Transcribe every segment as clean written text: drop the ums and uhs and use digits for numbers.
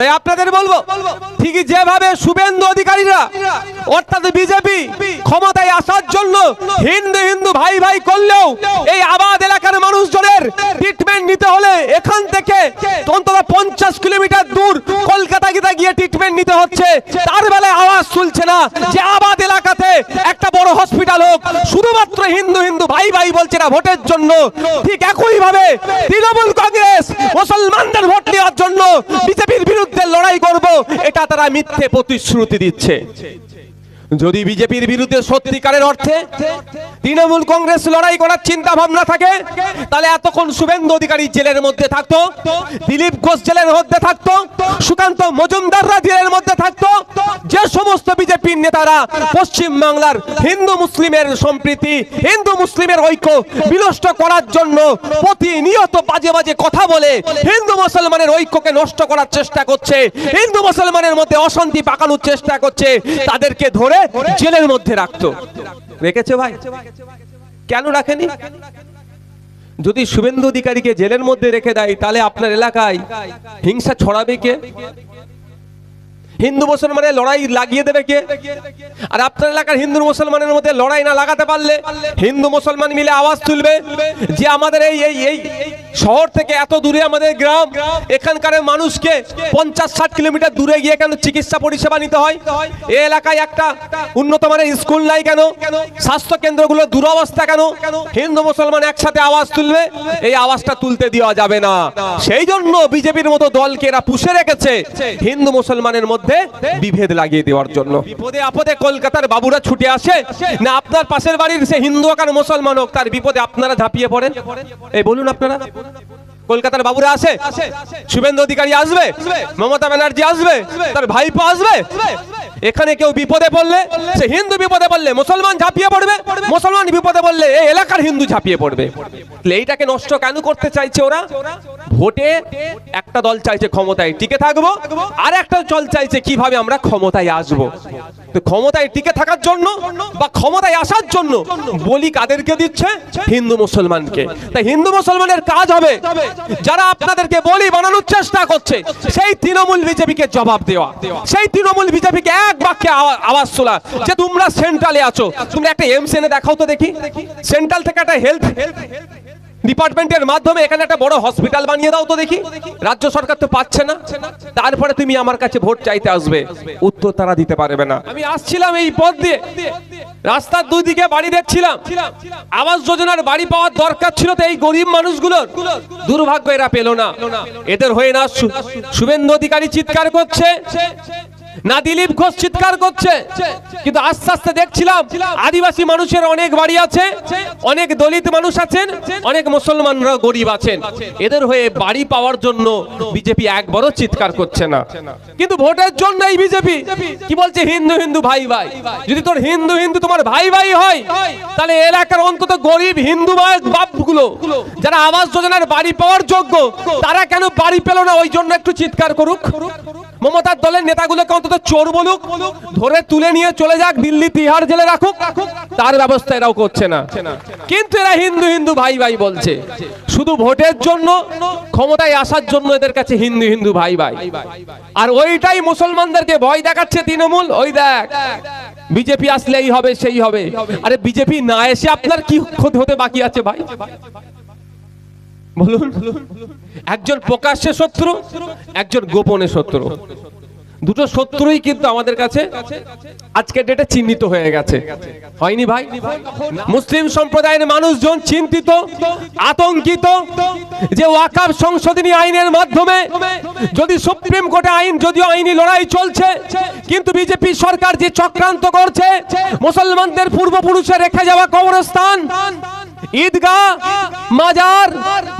তাই আপনাদের বলবো, ঠিকই যেভাবে শুভেন্দু অধিকারীরা অর্থাৎ বিজেপি ক্ষমতায় আসার জন্য হিন্দু হিন্দু ভাই ভাই করলেও এই আবাদ এলাকার মানুষজনের ট্রিটমেন্ট নিতে হলে এখান থেকে অন্তত 50 কিলোমিটার দূর কলকাতা গিয়ে ট্রিটমেন্ট নিতে হচ্ছে। তার বেলায় আওয়াজ তুলছে না যে আবাদ এলাকাতে একটা বড় হসপিটাল হোক, শুধুমাত্র হিন্দু হিন্দু ভাই ভাই বলছে না ভোটের জন্য। ঠিক একই ভাবে তৃণমূল কংগ্রেস মুসলমানদের ভোট নেওয়ার জন্য বিজেপির বিরুদ্ধে লড়াই করব, এটা তারা মিথ্যে প্রতিশ্রুতি দিচ্ছে। যদি বিজেপির বিরুদ্ধে সত্যিকারের অর্থে তৃণমূল কংগ্রেস লড়াই করার চিন্তা ভাবনা থাকে, তাহলে এতক্ষণ শুভেন্দু অধিকারী জেলের মধ্যে থাকতো, দিলীপ ঘোষ জেলের মধ্যে থাকতো, সুকান্ত মজুমদাররা জেলের মধ্যে থাকতো। যে সমস্ত বিজেপির নেতারা পশ্চিম বাংলার হিন্দু মুসলিমের সম্প্রীতি, হিন্দু মুসলিমের ঐক্য বিনষ্ট করার জন্য প্রতিনিয়ত বাজে বাজে কথা বলে হিন্দু মুসলমানের ঐক্যকে নষ্ট করার চেষ্টা করছে, হিন্দু মুসলমানের মধ্যে অশান্তি পাকানোর চেষ্টা করছে, তাদেরকে ধরে জেলের মধ্যে রাখতো। রেখেছে ভাই? কেন রাখেনি? যদি শুভেন্দু অধিকারীকে জেলের মধ্যে রেখে দেয়, তাহলে আপনার এলাকায় হিংসা ছড়াবে কে? হিন্দু মুসলমানের লড়াই লাগিয়ে দেবে কে? আর আপনার এলাকার হিন্দু মুসলমানের মধ্যে লড়াই না লাগাতে পারলে হিন্দু মুসলমান মিলে আওয়াজ তুলবে যে আমাদের এই শহর থেকে এত দূরে আমাদের গ্রাম, এখানকার মানুষকে 50-60 কিলোমিটার দূরে গিয়ে কেন চিকিৎসা পরিষেবা নিতে হয়? এই এলাকায় একটা উন্নত মানের স্কুল নাই কেন? স্বাস্থ্য কেন্দ্রগুলো দুরবস্থা কেন? হিন্দু মুসলমান একসাথে আওয়াজ তুলবে, এই আওয়াজটা তুলতে দেওয়া যাবে না। সেই জন্য বিজেপির মতো দলকে এরা পুষে রেখেছে হিন্দু মুসলমানের মধ্যে বিভেদ লাগিয়ে দেওয়ার জন্য। বিপদে আপদে কলকাতার বাবুরা ছুটে আসে না, আপনার পাশের বাড়ির সে হিন্দু হোক আর মুসলমান হোক, তার বিপদে আপনারা ঝাঁপিয়ে পড়েন? এই বলুন, আপনারা কলকাতার বাবুরা আসে, শুভেন্দু অধিকারী আসবে, মমতা ব্যানার্জি আসবে, তার ভাইপো আসবে। এখানে কেউ বিপদে পড়লে, সে হিন্দু বিপদে পড়লে মুসলমান ঝাঁপিয়ে পড়বে, মুসলমান বিপদে পড়লে এই এলাকার হিন্দু ঝাঁপিয়ে পড়বে। এইটাকে নষ্ট কেন করতে চাইছে ওরা? ভোটে একটা দল চাইছে ক্ষমতায় টিকে থাকবো, আর একটা দল চাইছে কিভাবে আমরা ক্ষমতায় আসবো। তো ক্ষমতায় টিকে থাকার জন্য বা ক্ষমতায় আসার জন্য বলি কাদেরকে দিচ্ছে? হিন্দু মুসলমানকে। তাই হিন্দু মুসলমানের কাজ হবে যারা আপনাদেরকে বলি বানানোর চেষ্টা করছে সেই তৃণমূল বিজেপিকে জবাব দেওয়া, সেই তৃণমূল বিজেপিকে এক বাক্যে আওয়াজ তোলা যে তোমরা সেন্ট্রালে আছো, তোমরা একটা এমস এনে দেখাও তো দেখি, সেন্ট্রাল থেকে একটা হেলথ ডিপার্টমেন্টের মাধ্যমে এখানে একটা বড় হসপিটাল বানিয়ে দাও তো দেখি। রাজ্য সরকার তো পাচ্ছে না, তারপরে তুমি আমার কাছে ভোট চাইতে আসবে? উত্তর তারা দিতে পারবে না। আমি আসছিলাম এই পথ দিয়ে, রাস্তার দুই দিকে বাড়ি দেখছিলাম, আবাস যোজনার বাড়ি পাওয়ার দরকার ছিল তো এই গরিব মানুষগুলোর, দুর্ভাগ্য এরা পেল না। এদের হয়ে না শুভেন্দু অধিকারী চিৎকার করছে, না দিলীপ ঘোষ চিৎকার করছে, কিন্তু আস্তে আস্তে দেখছিলাম আদিবাসী মানুষের অনেক বাড়ি আছে, অনেক দলিত মানুষ আছেন, অনেক মুসলমানরা গরিব আছেন। এদের হয়ে বাড়ি পাওয়ার জন্য বিজেপি একবারও চিৎকার করছে না। কিন্তু ভোটের জন্য এই বিজেপি কি বলছে? হিন্দু হিন্দু ভাই ভাই। যদি তোর হিন্দু হিন্দু তোমার ভাই ভাই হয়, তাহলে এলাকার অন্তত গরিব হিন্দু বাপগুলো যারা আবাস যোজনার বাড়ি পাওয়ার যোগ্য, তারা কেন বাড়ি পেল না? ওই জন্য একটু চিৎকার করুক। মমতার দলের নেতাগুলোকে অন্তত চোর বলুক, ধরে তুলে নিয়ে চলে যাক দিল্লি তিহার জেলে রাখুক, তার ব্যবস্থা এরাও করছে না। কিন্তু এরা হিন্দু হিন্দু ভাই ভাই বলছে, শুধু ভোটের জন্য, ক্ষমতায় আসার জন্য এদের কাছে হিন্দু হিন্দু ভাই ভাই। আর ওইটাই মুসলমানদেরকে ভয় দেখাচ্ছে তৃণমূল। ওই দেখ বিজেপি আসলে এই হবে সেই হবে। আরে বিজেপি না এসে আপনার কি ক্ষতি হতে বাকি আছে ভাই? বলুন, একজন প্রকাশ্যে শত্রু, একজন গোপনে শত্রু, দুটো শত্রুই কিন্তু আমাদের কাছে আজকের ডেটে চিহ্নিত হয়ে গেছে। হয়নি ভাই? মুসলিম সম্প্রদায়ের মানুষজন চিন্তিত, আতঙ্কিত যে ওয়াকফ সংশোধনী আইনের মাধ্যমে যদি সুপ্রিম কোর্টে আইন, যদিও আইনি লড়াই চলছে, কিন্তু বিজেপি সরকার যে চক্রান্ত করছে, মুসলমানদের পূর্বপুরুষে রেখে যাওয়া কবরস্থান, ঈদগাহ, মাজার,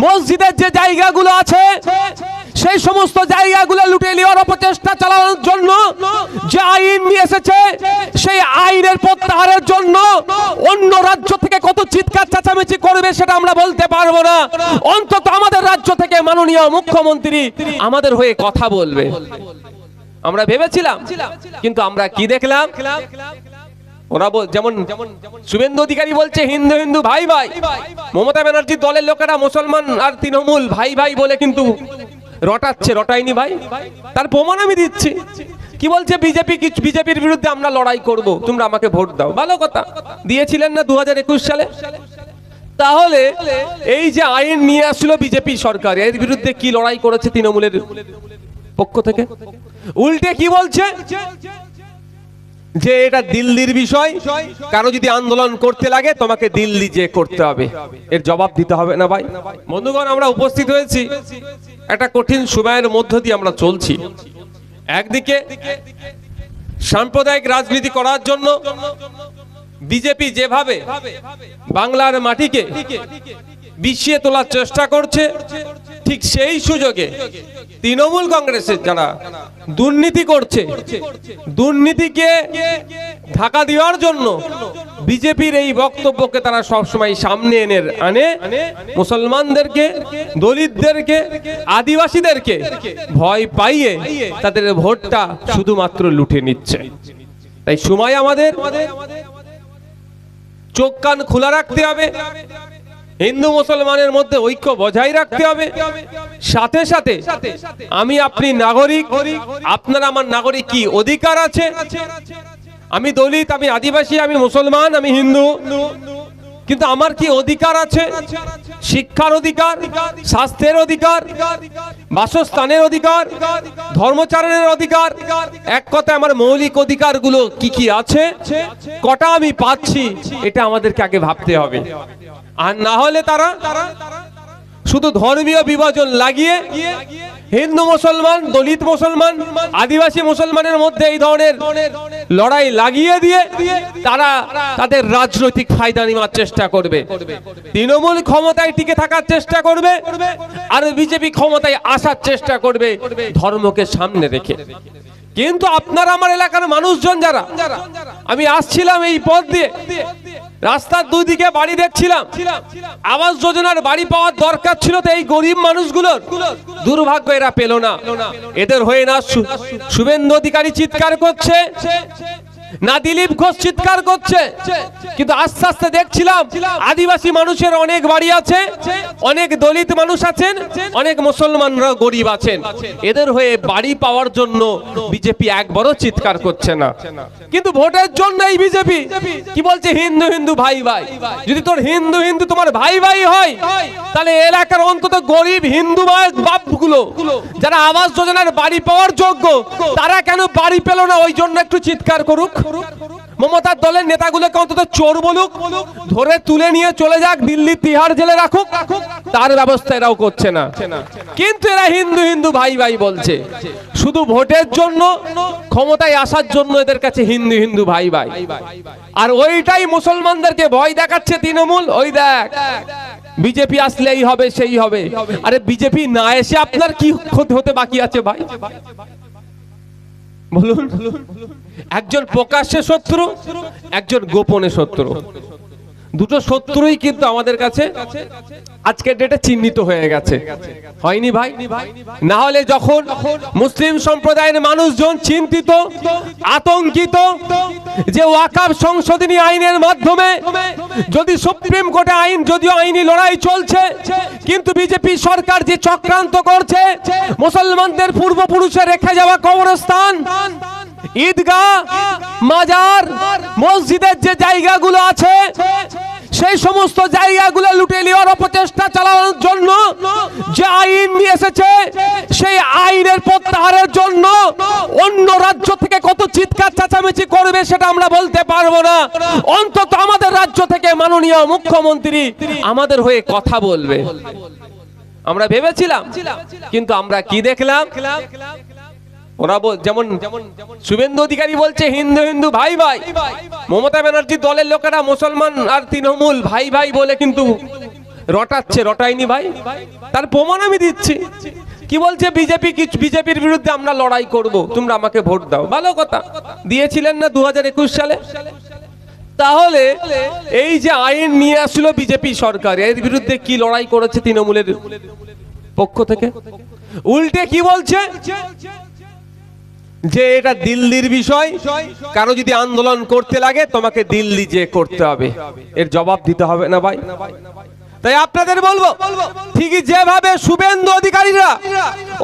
মসজিদের যে জায়গাগুলো আছে, সেই সমস্ত জায়গাগুলো লুটে নেওয়ার অপচেষ্টা চালানোর জন্য যে আইন নিয়ে এসেছে, সেই আইনের প্রত্যাহারের জন্য অন্য রাজ্য থেকে কত চিৎকার চেঁচামেচি করবে সেটা আমরা বলতে পারবো না। অন্তত আমাদের রাজ্য থেকে মাননীয় মুখ্যমন্ত্রী আমাদের হয়ে কথা বলবে আমরা ভেবেছিলাম, কিন্তু আমরা কি দেখলাম? ওরা যেমন শুভেন্দু অধিকারী বলছে হিন্দু হিন্দু ভাই ভাই, মমতা ব্যানার্জির দলের লোকেরা মুসলমান আর তৃণমূল ভাই ভাই বলে কিন্তু রটাচ্ছে, রটায়নি ভাই, তার প্রমাণ আমি দিচ্ছি। কি বলছে বিজেপির বিরুদ্ধে আমরা লড়াই করব, তোমরা আমাকে ভোট দাও। ভালো কথা, দিয়েছিলেন না 2021 সালে? তাহলে এই যে আইন নিয়ে আসলো বিজেপি সরকার, এর বিরুদ্ধে কি লড়াই করেছে তৃণমূলের পক্ষ থেকে? উল্টে কি বলছে যে এটা দিল্লির বিষয়, কারো যদি আন্দোলন করতে লাগে তোমাকে দিল্লি যে করতে হবে, এর জবাব দিতে হবে না ভাই? বন্ধুগণ, আমরা উপস্থিত হয়েছি একটা কঠিন সময়ের মধ্য দিয়ে আমরা চলছি। একদিকে সাম্প্রদায়িক রাজনীতি করার জন্য বিজেপি যেভাবে বাংলার মাটিকে বিষিয়ে তোলার চেষ্টা করছে, ঠিক সেই সুযোগে তৃণমূল কংগ্রেসের যারা দুর্নীতি করছে, দুর্নীতিকে ঢাকা দেওয়ার জন্য বিজেপির এই বক্তব্যকে তারা সবসময় সামনে আনে মুসলমানদেরকে, দলিতদেরকে, আদিবাসীদেরকে ভয় পাইয়ে তাদের ভোটটা শুধুমাত্র লুটে নিচ্ছে। তাই সময় আমাদের চোখ কান খোলা রাখতে হবে, হিন্দু মুসলমানের মধ্যে ঐক্য বজায় রাখতে হবে। সাথে সাথে আমি আপনি নাগরিক, আপনার আমার নাগরিক কি অধিকার আছে? আমি দলিত, আমি আদিবাসী, আমি মুসলমান, আমি হিন্দু, কিন্তু আমার কি অধিকার আছে? শিক্ষার অধিকার, স্বাস্থ্যের অধিকার, বাসস্থানের অধিকার, ধর্মচারণের অধিকার, এক কথা আমার মৌলিক অধিকারগুলো কি কি আছে, কটা আমি পাচ্ছি, এটা আমাদেরকে আগে ভাবতে হবে। আর না হলে তারা শুধু ধর্মীয় বিভাজন লাগিয়ে হিন্দু মুসলমান, দলিত মুসলমান, আদিবাসী মুসলমানের মধ্যে এই ধরনের লড়াই লাগিয়ে দিয়ে তারা তাদের রাজনৈতিক ফায়দা নেওয়ার চেষ্টা করবে। তৃণমূল ক্ষমতায় টিকে থাকার চেষ্টা করবে, আর বিজেপি ক্ষমতায় আসার চেষ্টা করবে ধর্মকে সামনে রেখে। কিন্তু আপনার আমার এলাকার মানুষজন যারা, আমি আসছিলাম এই পথ দিয়ে, রাস্তার দুই দিকে বাড়ি দেখছিলাম, আবাস যোজনার বাড়ি পাওয়ার দরকার ছিল, তো এই গরিব মানুষগুলোর দুর্ভাগ্য এরা পেল না। এদের হয়ে না শুভেন্দু অধিকারী চিৎকার করছে, না দিলীপ ঘোষ চিৎকার করছে, কিন্তু আস্তে আস্তে দেখছিলাম আদিবাসী মানুষের অনেক বাড়ি আছে, অনেক দলিত মানুষ আছেন, অনেক মুসলমানরা গরিব আছেন। এদের হয়ে বাড়ি পাওয়ার জন্য বিজেপি একবারও চিৎকার করছে না। কিন্তু ভোটের জন্য এই বিজেপি কি বলছে? হিন্দু হিন্দু ভাই ভাই। যদি তোর হিন্দু হিন্দু তোমার ভাই ভাই হয়, তাহলে এলাকার অন্তত গরিব হিন্দু বাপগুলো যারা আবাস যোজনার বাড়ি পাওয়ার যোগ্য, তারা কেন বাড়ি পেল না? ওই জন্য একটু চিৎকার করুক। মমতার দলের নেতাগুলোকে অন্তত চোর বলুক, ধরে তুলে নিয়ে চলে যাক দিল্লি তিহার জেলে রাখুক, তার ব্যবস্থা এরাও করছে না। কিন্তু এরা হিন্দু হিন্দু ভাই ভাই বলছে, শুধু ভোটের জন্য, ক্ষমতায় আসার জন্য এদের কাছে হিন্দু হিন্দু ভাই ভাই। আর ওইটাই মুসলমানদেরকে ভয় দেখাচ্ছে তৃণমূল। ওই দেখ, বিজেপি আসলে এই হবে সেই হবে। আরে বিজেপি না এসে আপনার কি ক্ষতি হতে বাকি আছে ভাই? বলুন। একজন প্রকাশ্যে শত্রু, একজন গোপনে শত্রু, দুটো শত্রুই কিন্তু আমাদের কাছে আজকের ডেটে চিহ্নিত হয়ে গেছে, হয়নি ভাই? না হলে যখন মুসলিম সম্প্রদায়ের মানুষজন চিন্তিত, আতঙ্কিত যে ওয়াকফ সংশোধনী আইনের মাধ্যমে যদি সুপ্রিম কোর্টে আইন, যদিও আইনি লড়াই চলছে, কিন্তু বিজেপি সরকার যে চক্রান্ত করছে, মুসলমানদের পূর্বপুরুষে রেখে যাওয়া কবরস্থান, ঈদগাহ, মাজার, মসজিদের যে জায়গাগুলো আছে, সেই সমস্ত জায়গাগুলো লুটে নেওয়ার অপচেষ্টা চালানোর জন্য যে আইন নিয়ে এসেছে, সেই আইনের প্রত্যাহারের জন্য অন্য রাজ্য থেকে কত চিৎকার চেঁচামেচি করবে সেটা আমরা বলতে পারবো না। অন্তত আমাদের রাজ্য থেকে মাননীয় মুখ্যমন্ত্রী আমাদের হয়ে কথা বলবে, আমরা ভেবেছিলাম। কিন্তু আমরা কি দেখলাম? ওরা যেমন শুভেন্দু অধিকারী বলছে হিন্দু হিন্দু ভাই ভাই, মমতা ব্যানার্জির দলের লোকেরা মুসলমান আর তৃণমূল ভাই ভাই বলে কিন্তু রটাচ্ছে, রটায়নি ভাই, তার প্রমাণ আমি দিচ্ছি। কি বলছে বিজেপির বিরুদ্ধে আমরা লড়াই করব, তোমরা আমাকে ভোট দাও। ভালো কথা, দিয়েছিলেন না 2021 সালে? তাহলে এই যে আইন নিয়ে আসলো বিজেপি সরকার, এর বিরুদ্ধে কি লড়াই করেছে তৃণমূলের পক্ষ থেকে? উল্টে কি বলছে যে এটা দিল্লির বিষয়, কারো যদি আন্দোলন করতে লাগে তোমাকে দিল্লি যে করতে হবে, এর জবাব দিতে হবে না ভাই? তাই আপনাদের বলবো, ঠিকই যেভাবে শুভেন্দু অধিকারীরা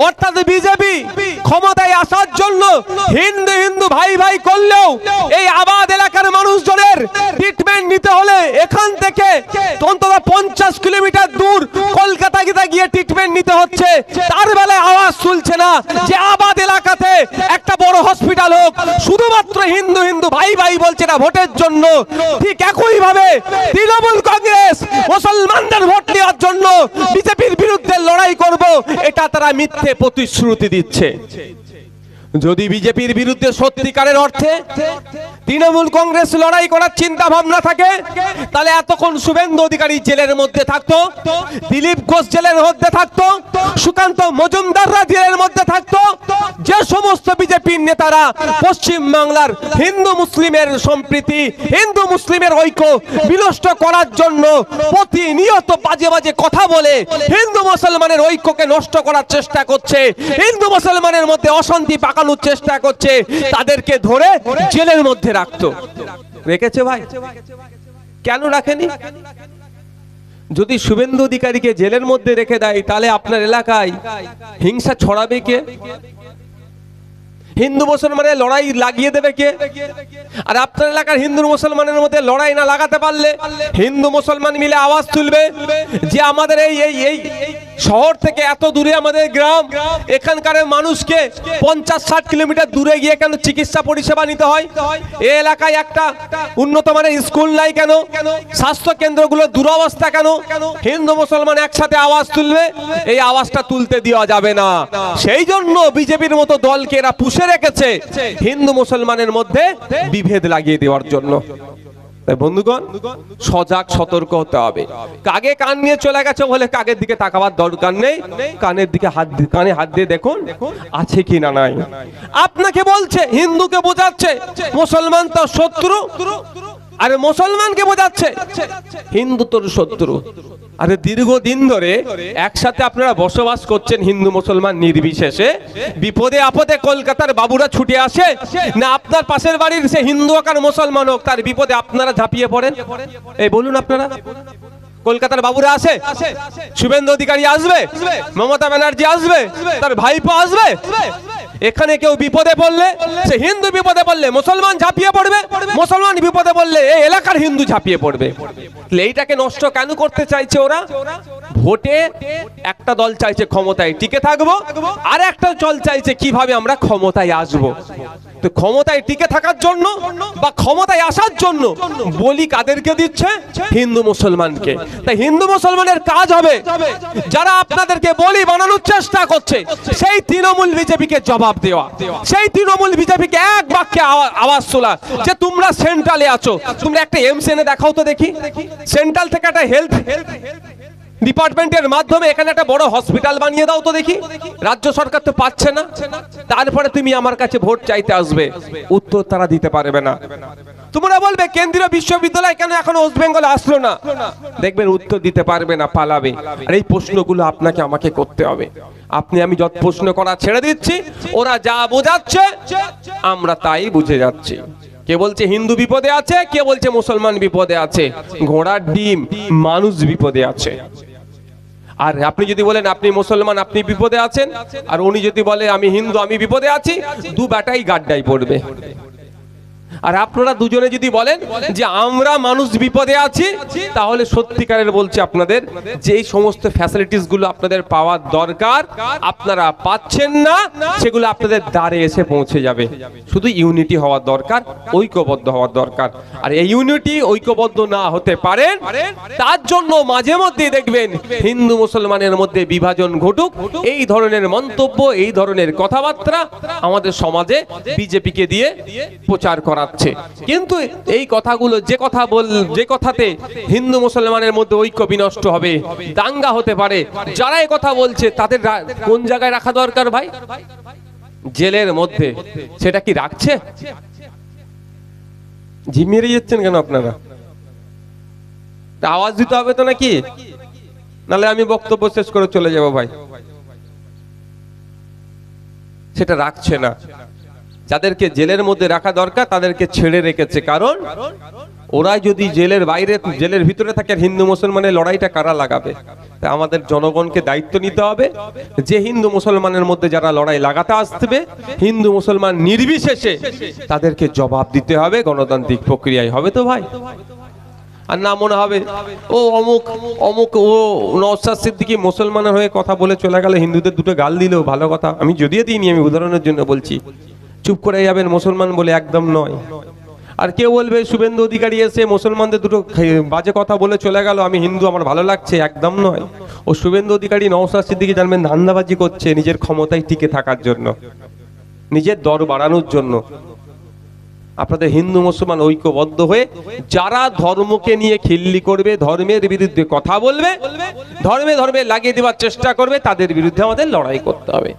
অর্থাৎ বিজেপি ক্ষমতায় আসার জন্য হিন্দু হিন্দু ভাই ভাই করলেও এই আবাদ এলাকার মানুষজনের ট্রিটমেন্ট নিতে হলে এখান থেকে অন্তত 50 কিলোমিটার দূর কলকাতা গিয়ে ট্রিটমেন্ট নিতে হচ্ছে, তার বেলায় আওয়াজ তুলছে না যে আবাদ এলাকাতে একটা বড় হসপিটাল হোক। শুধুমাত্র হিন্দু হিন্দু ভাই ভাই বলছে না ভোটের জন্য। ঠিক একই ভাবে তৃণমূল কংগ্রেস মুসলমানদের ভোট নেওয়ার জন্য বিজেপির বিরুদ্ধে লড়াই করব, এটা তারা মিথ্যে প্রতিশ্রুতি দিচ্ছে। যদি বিজেপির বিরুদ্ধে সত্যিকারের অর্থে তৃণমূল কংগ্রেস লড়াই করার চিন্তা ভাবনা থাকে, তাহলে এতক্ষণ শুভেন্দু অধিকারী জেলের মধ্যে থাকতো, দিলীপ ঘোষ জেলের মধ্যে থাকতো, সুকান্ত মজুমদাররা জেলের মধ্যে থাকতো। যে সমস্ত বিজেপির নেতারা পশ্চিম বাংলার হিন্দু মুসলিমের সম্প্রীতি, হিন্দু মুসলিমের ঐক্য বিনষ্ট করার জন্য প্রতিনিয়ত বাজে বাজে কথা বলে হিন্দু মুসলমানের ঐক্যকে নষ্ট করার চেষ্টা করছে, হিন্দু মুসলমানের মধ্যে অশান্তি পাকানোর চেষ্টা করছে, তাদেরকে ধরে জেলের মধ্যে রাখতো। রেখেছে ভাই? কেন রাখেনি? যদি শুভেন্দু অধিকারীকে জেলের মধ্যে রেখে দেয়, তাহলে আপনার এলাকায় হিংসা ছড়াবে কে? হিন্দু মুসলমানের লড়াই লাগিয়ে দেবে কে? আর আপনার এলাকার হিন্দু মুসলমানের মধ্যে লড়াই না লাগাতে পারলে হিন্দু মুসলমান মিলে আওয়াজ তুলবে যে আমাদের এই শহর থেকে এত দূরে আমাদের গ্রাম, এখানকার মানুষকে 50-60 কিলোমিটার দূরে গিয়ে কেন চিকিৎসা পরিষেবা নিতে হয়? এই এলাকায় একটা উন্নত মানের স্কুল নাই কেন? স্বাস্থ্য কেন্দ্রগুলোর দুরবস্থা কেন? হিন্দু মুসলমান একসাথে আওয়াজ তুলবে, এই আওয়াজটা তুলতে দেওয়া যাবে না। সেই জন্য বিজেপির মতো দলকে এরা পুষে রেখেছে হিন্দু মুসলমানের মধ্যে বিভেদ লাগিয়ে দেওয়ার জন্য। তাই বন্ধুগণ, সজাগ সতর্ক হতে হবে। কাগে কান নিয়ে চলে গেছে বলে কাগের দিকে তাকাবার দরকার নেই, কানের দিকে কানে হাত দিয়ে দেখুন আছে কি না নাই। আপনাকে বলছে, হিন্দুকে বোঝাচ্ছে মুসলমান তো শত্রু, আরে মুসলমানকে বোঝাচ্ছে হিন্দু তোর শত্রু। আরে দীর্ঘদিন ধরে একসাথে আপনারা বসবাস করছেন হিন্দু মুসলমান নির্বিশেষে, বিপদে আপদে কলকাতার বাবুরা ছুটে আসে না আপনার পাশের বাড়ির সে হিন্দু হোক আর মুসলমান হোক, তার বিপদে আপনারা ঝাঁপিয়ে পড়েন? এই বলুন, আপনারা কলকাতার বাবুরা আসে, শুভেন্দু অধিকারী আসবে, মমতা ব্যানার্জি আসবে, তার ভাইপো আসবে, এখানে কেউ বিপদে পড়লে, সে হিন্দু বিপদে পড়লে মুসলমান ঝাঁপিয়ে পড়বে, মুসলমান বিপদে পড়লে এই এলাকার হিন্দু ঝাঁপিয়ে পড়বে। এইটাকে নষ্ট কেন করতে চাইছে ওরা? ভোটে একটা দল চাইছে ক্ষমতায় টিকে থাকবো, আর একটা দল চাইছে কিভাবে আমরা ক্ষমতায় আসবো। তো ক্ষমতায় টিকে থাকার জন্য বা ক্ষমতায় আসার জন্য বলি কাদেরকে দিচ্ছে? হিন্দু মুসলমানকে। তাই হিন্দু মুসলমানের কাজ হবে, যারা আপনাদেরকে বলি বানানোর চেষ্টা করছে সেই তৃণমূল বিজেপিকে জবাব দেওয়া, সেই তৃণমূল বিজেপিকে এক বাক্যে আওয়াজ তোলা যে তোমরা সেন্ট্রালে আছো, তোমরা একটা এমস এনে দেখাও তো দেখি, সেন্ট্রাল থেকে একটা হেলথ ডিপার্টমেন্টের মাধ্যমে এখানে একটা বড় হসপিটাল বানিয়ে দাও তো দেখি। রাজ্য সরকার তো পাচ্ছে না, তারপরে তুমি আমার কাছে ভোট চাইতে আসবে? উত্তর তারা দিতে পারবে না। তোমরা বলবে কেন্দ্রীয় বিশ্ববিদ্যালয় কেন এখন ওয়েস্ট বেঙ্গল আসলো না? দেখবেন উত্তর দিতে পারবে না, পালাবে। আর এই প্রশ্নগুলো আপনাকে আমাকে করতে হবে। আপনি আমি যত প্রশ্ন করা ছেড়ে দিচ্ছি, ওরা যা বোঝাচ্ছে আমরা তাই বুঝে যাচ্ছি। কে বলছে হিন্দু বিপদে আছে, কে বলছে মুসলমান বিপদে আছে। ঘোড়ার ডিম, মানুষ বিপদে আছে। আর আপনি যদি বলেন আপনি মুসলমান আপনি বিপদে আছেন, আর উনি যদি বলে আমি হিন্দু আমি বিপদে আছি, দু বেটাই গাড্ডায় পড়বে। আর আপনারা দুজনে যদি বলেন যে আমরা মানুষ বিপদে আছি, তাহলে সত্যিকারের বলছি আপনাদের যে এই সমস্ত ফ্যাসিলিটিস গুলো আপনাদের পাওয়ার দরকার আপনারা পাচ্ছেন না, সেগুলো আপনাদের দ্বারে এসে পৌঁছে যাবে। শুধু ইউনিটি হওয়ার দরকার, ঐক্যবদ্ধ হওয়ার দরকার। আর এই ইউনিটি ঐক্যবদ্ধ না হতে পারেন, তার জন্য মাঝে মধ্যে দেখবেন হিন্দু মুসলমানের মধ্যে বিভাজন ঘটুক, এই ধরনের মন্তব্য, এই ধরনের কথাবার্তা আমাদের সমাজে বিজেপিকে দিয়ে প্রচার করা। কিন্তু এই কথাগুলো যে কথাতে হিন্দু মুসলমানের মধ্যে ঐক্য বিনষ্ট হবে, দাঙ্গা হতে পারে, যারা এই কথা বলছে তাদের কোন জায়গায় রাখা দরকার ভাই? জেলের মধ্যে। সেটা কি রাখছে? ঝিমিয়ে যাচ্ছেন কেন আপনারা? আওয়াজ দিতে হবে তো নাকি? নাহলে আমি বক্তব্য শেষ করে চলে যাব ভাই। সেটা রাখছে না। যাদেরকে জেলের মধ্যে রাখা দরকার তাদেরকে ছেড়ে রেখেছে, কারণ ওরা যদি জেলের বাইরে জেলের ভিতরে থাকে আর হিন্দু মুসলমানের লড়াইটা কারা লাগাবে? তাই আমাদের জনগণকে দায়িত্ব নিতে হবে যে হিন্দু মুসলমানের মধ্যে যারা লড়াই লাগাতে আসবে হিন্দু মুসলমান নির্বিশেষে তাদেরকে জবাব দিতে হবে, গণতান্ত্রিক প্রক্রিয়ায় হবে তো ভাই। আর না মনে হবে ও অমুক অমুক ও নওশাদ সিদ্দিকী মুসলমানের হয়ে কথা বলে চলে গেল, হিন্দুদের দুটো গাল দিলেও ভালো কথা, আমি যদিও দিইনি, আমি উদাহরণের জন্য বলছি, চুপ করে যাবেন মুসলমান বলে, একদম নয়। আর কেউ বলবে শুভেন্দু অধিকারী এসে মুসলমানদের দুটো বাজে কথা বলে চলে গেল, আমি হিন্দু আমার ভালো লাগছে, একদম নয়। ও শুভেন্দু অধিকারী নওশাদ সিদ্দিকী জানবেন ধান্দাবাজি করছে নিজের ক্ষমতায় টিকে থাকার জন্য, নিজের দর বাড়ানোর জন্য। আপনাদের হিন্দু মুসলমান ঐক্যবদ্ধ হয়ে যারা ধর্মকে নিয়ে খিল্লি করবে, ধর্মের বিরুদ্ধে কথা বলবে, ধর্মে ধর্মে লাগিয়ে দেওয়ার চেষ্টা করবে, তাদের বিরুদ্ধে আমাদের লড়াই করতে হবে।